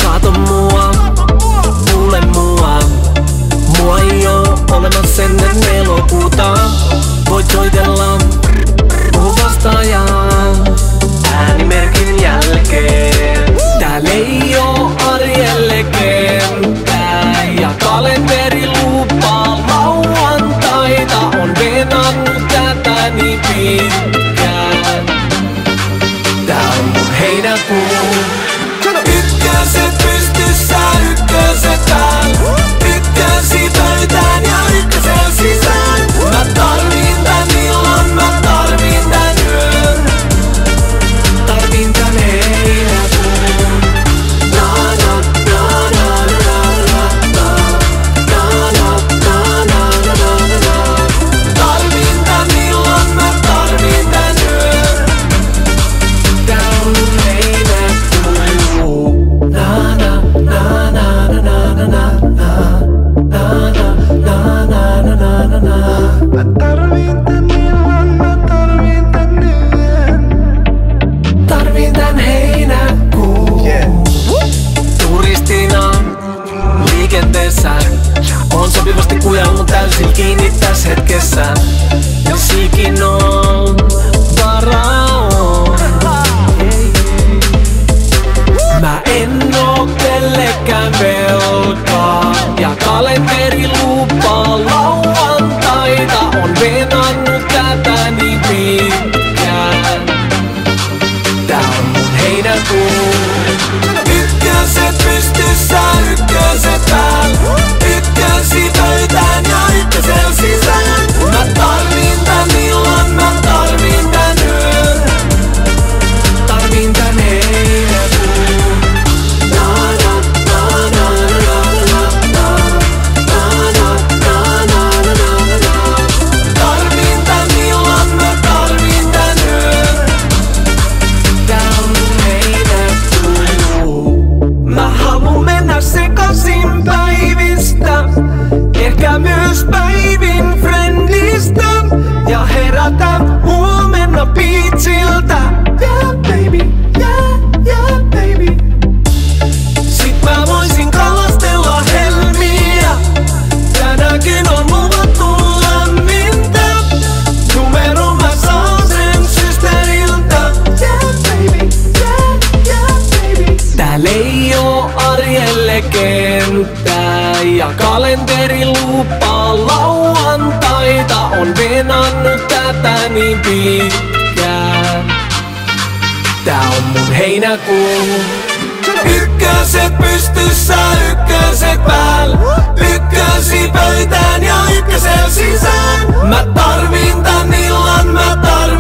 Kato mua, kuule mua. Mua ei oo olemassa ennen elokuuta. Voit soitella, puhu vastaajaan äänimerkin jälkeen. Tääl ei oo arjelle kentää ja kalenteri lupaa lauantaita. On venannut tätä niin pitkään. Tää on mun heinäkuu. Ykköset pystyssä, ykköset päällä. Ykkösi pöytään ja ykkösen sisään. Mä tarvin tän illan, mä tarvin tän yön. Tarvin tän heinäkuun. Na na na na na na na na na na na na na. Tarvin tän illan, mä tarvin tän yön. Tää on mun heinäkuu. Na na na na na na na na. Mä tarvin tän illan, mä tarvin tän yön. Tarvin tän heinäkuun. Turistina liikenteessä on sopivasti kujellut täysin kiinni tässä hetkessä. Jos ikin on varaa on. Mä en oo kellekään velkaa ja kalenteri lupaa lauantaita. On venannut tätä niin pitkään. Tää on mun heinäkuu. Ykköset pystyssä, ykköset päällä. Ykkösi pöytään ja ykkösen sisään. Mä tarvin tän illan, mä tarvin tän yön. Tarvin tän heinäkuun. Na na na na na na na na na na na na. Tarvin tän illan, mä tarvin tän yön. Tää on mun heinäkuu. Mä haluun mennä sekasin päivistä, ehkä myös päivin friendistä, ja herätä huomenna beachiltä. Yeah baby, yeah baby. Sit mä voisin kalastella helmiä. Tänäkin on luvattu lämmintä. Numero mä saan sen systeriltä. Yeah baby, yeah baby. Tääl ei oo arjelle kenttää ja kalenteri lupaa lauantaita. On venannut tätä niin pitkään. Tää on mun heinäkuu. Ykköset pystyssä, ykköset päällä. Ykkösi pöytään ja ykkösen sisään. Mä tarvin tän illan, mä tarvin